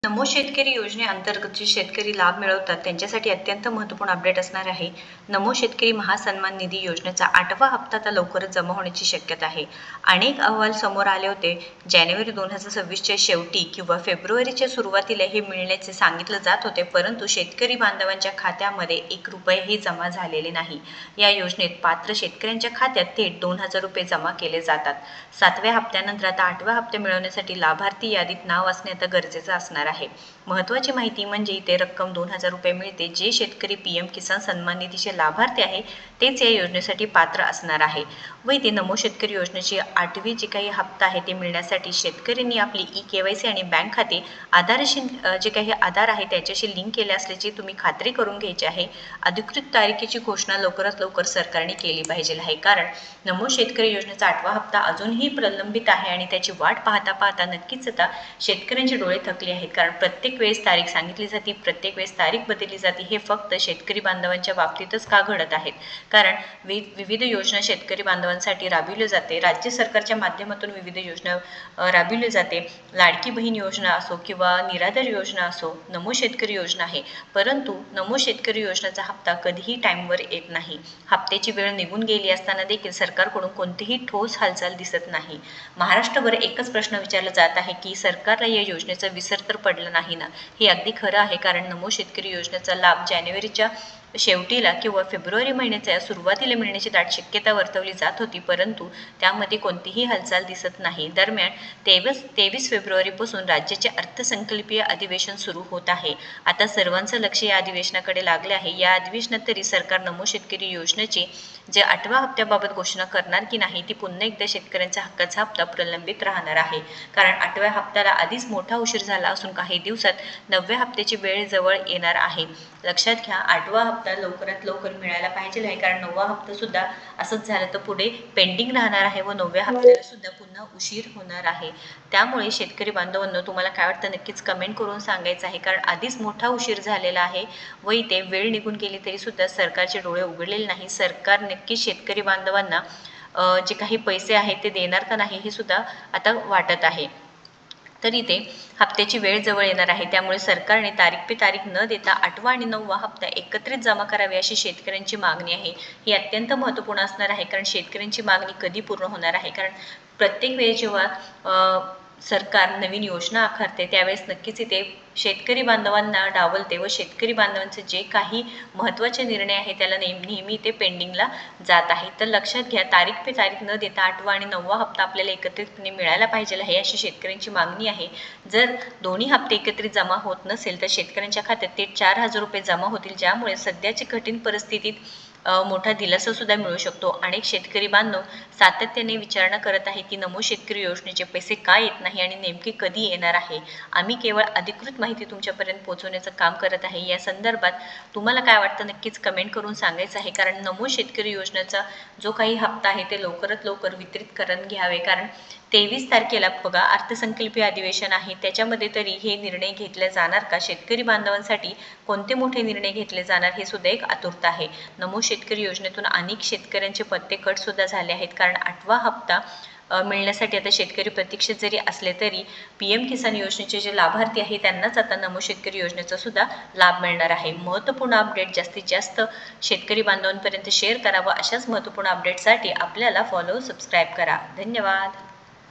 नमो शेतकरी योजनेअंतर्गत जे शेतकरी लाभ मिळवतात त्यांच्यासाठी अत्यंत महत्त्वपूर्ण अपडेट असणार आहे. नमो शेतकरी महासन्मान निधी योजनेचा 8वा हप्ता आता लवकरच जमा होण्याची शक्यता आहे. अनेक अहवाल समोर आले होते. जानेवारी 2026च्या शेवटी किंवा फेब्रुवारीच्या सुरुवातीला हे मिळण्याचे सांगितलं जात होते, परंतु शेतकरी बांधवांच्या खात्यामध्ये 1 रुपयाही जमा झालेले नाही. या योजनेत पात्र शेतकऱ्यांच्या खात्यात थेट 2000 रुपये जमा केले जातात. 7व्या हप्त्यानंतर आता 8व्या हप्ते मिळवण्यासाठी लाभार्थी यादीत नाव असणे आता गरजेचं असणार आहे. महत्त्वाची माहिती म्हणजे इथे रक्कम 2000 रुपये मिळते. जे शेतकरी PM किसान सन्मान निधीचे लाभार्थी आहे तेच या योजनेसाठी पात्र असणार आहे. व इथे नमो शेतकरी योजनेची 8वी जे काही हप्ता आहे ते मिळण्यासाठी शेतकऱ्यांनी आपली KYC आणि बँक खाते आधारशी जे काही आधार आहे त्याच्याशी लिंक केले असल्याची तुम्ही खात्री करून घ्यायची आहे. अधिकृत तारखेची घोषणा लवकरात लवकर सरकारने केली पाहिजे आहे, कारण नमो शेतकरी योजनेचा 8वा हप्ता अजूनही प्रलंबित आहे आणि त्याची वाट पाहता पाहता नक्कीच आता शेतकऱ्यांचे डोळे थकले आहेत. कारण प्रत्येक वेळेस तारीख सांगितली जाते, प्रत्येक वेळेस तारीख बदलली जाते. हे फक्त शेतकरी बांधवांच्या बाबतीतच का घडत आहेत? कारण विविध योजना शेतकरी बांधवांसाठी राबविली जाते. राज्य सरकारच्या माध्यमातून विविध योजना राबविली जाते. लाडकी बहीण योजना असो किंवा निराधार योजना असो, नमो शेतकरी योजना आहे, परंतु नमो शेतकरी योजनेचा हप्ता कधीही टाईमवर येत नाही. हप्त्याची वेळ निघून गेली असताना देखील सरकारकडून कोणतीही ठोस हालचाल दिसत नाही. महाराष्ट्रभर एकच प्रश्न विचारला जात आहे की सरकारला या योजनेचा विसर तर पडला नाही ना? हे अगदी खरं आहे, कारण नमो शेतकरी योजनेचा लाभ जानेवारीच्या शेवटीला किंवा फेब्रुवारी महिन्याच्या सुरुवातीला मिळण्याची दाट शक्यता वर्तवली जात होती, परंतु त्यामध्ये कोणतीही हालचाल दिसत नाही. दरम्यान 23 फेब्रुवारीपासून राज्याचे अर्थसंकल्पीय अधिवेशन सुरू होत आहे. आता सर्वांचं लक्ष या अधिवेशनाकडे लागले आहे. या अधिवेशनात तरी सरकार नमो शेतकरी योजनेची जे 8व्या हप्त्याबाबत घोषणा करणार की नाही, ती पुन्हा एकदा शेतकऱ्यांचा हक्काचा हप्ता प्रलंबित राहणार आहे. कारण 8व्या हप्त्याला आधीच मोठा उशीर झाला असून काही दिवसात 9व्या हप्त्याची वेळ जवळ येणार आहे. लक्षात घ्या, 8वा हप्ता लवकरात लवकर मिळायला पाहिजे आहे, कारण 9वा हप्ता सुद्धा असंच झालं तर पुढे पेंडिंग राहणार आहे व 9व्या हप्त्याला सुद्धा पुन्हा उशीर होणार आहे. त्यामुळे शेतकरी बांधवांनो, तुम्हाला काय वाटतं नक्कीच कमेंट करून सांगायचं आहे, कारण आधीच मोठा उशीर झालेला आहे व इथे वेळ निघून गेली तरी सुद्धा सरकारचे डोळे उघडलेले नाही. सरकार नक्कीच शेतकरी बांधवांना जे काही पैसे आहेत ते देणार का नाही हे सुद्धा आता वाटत आहे. तर इथे हप्त्याची वेळ जवळ येणार आहे, त्यामुळे सरकारने तारीख पे तारीख न देता 8वा आणि 9वा हप्ता एकत्रित जमा करावे अशी शेतकऱ्यांची मागणी आहे. ही अत्यंत महत्त्वपूर्ण असणार आहे, कारण शेतकऱ्यांची मागणी कधी पूर्ण होणार आहे? कारण प्रत्येक वेळेस जेव्हा सरकार नवीन योजना आखते त्यावेळेस नक्कीच इथे शेतकरी बांधवांना डावलते व शेतकरी बांधवांचे जे काही महत्त्वाचे निर्णय आहे त्याला नेहमी ते पेंडिंगला जात आहे. तर लक्षात घ्या, तारीख पे तारीख न देता 8वा आणि 9वा हप्ता आपल्याला एकत्रितपणे मिळायला पाहिजे आहे अशी शेतकऱ्यांची मागणी आहे. जर दोन्ही हप्ते एकत्रित जमा होत नसेल तर शेतकऱ्यांच्या खात्यात ते 4000 रुपये जमा होतील, ज्यामुळे सध्याची कठीण परिस्थितीत मोठा दिलासा सुद्धा मिळू शकतो. अनेक शेतकरी बांधव सातत्याने विचारणा करत आहे की नमो शेतकरी योजनेचे पैसे का येत नाही आणि नेमके कधी येणार आहे? आम्ही केवळ अधिकृत माहिती तुमच्यापर्यंत पोहोचवण्याचं काम करत आहे. या संदर्भात तुम्हाला काय वाटतं नक्कीच कमेंट करून सांगायचं आहे, कारण नमो शेतकरी योजनेचा जो काही हप्ता आहे ते लवकरात लवकर वितरित करून घ्यावे. कारण 23 तारखेला बघा अर्थसंकल्पीय अधिवेशन आहे, त्याच्यामध्ये तरी हे निर्णय घेतले जाणार का? शेतकरी बांधवांसाठी कोणते मोठे निर्णय घेतले जाणार हे सुद्धा एक आतुरता आहे. नमो शेतकरी योजनेतून अनेक शेतकऱ्यांचे पत्ते कट सुद्धा झाले आहेत, कारण 8वा हप्ता मिळण्यासाठी आता शेतकरी प्रतीक्षेत जरी असले तरी PM किसान योजनेचे जे लाभार्थी आहे त्यांनाच आता नमो शेतकरी योजनेचा सुद्धा लाभ मिळणार आहे. महत्त्वपूर्ण अपडेट जास्तीत जास्त शेतकरी बांधवांपर्यंत शेअर करा व अशाच महत्त्वपूर्ण अपडेटसाठी आपल्याला सबस्क्राईब करा. धन्यवाद.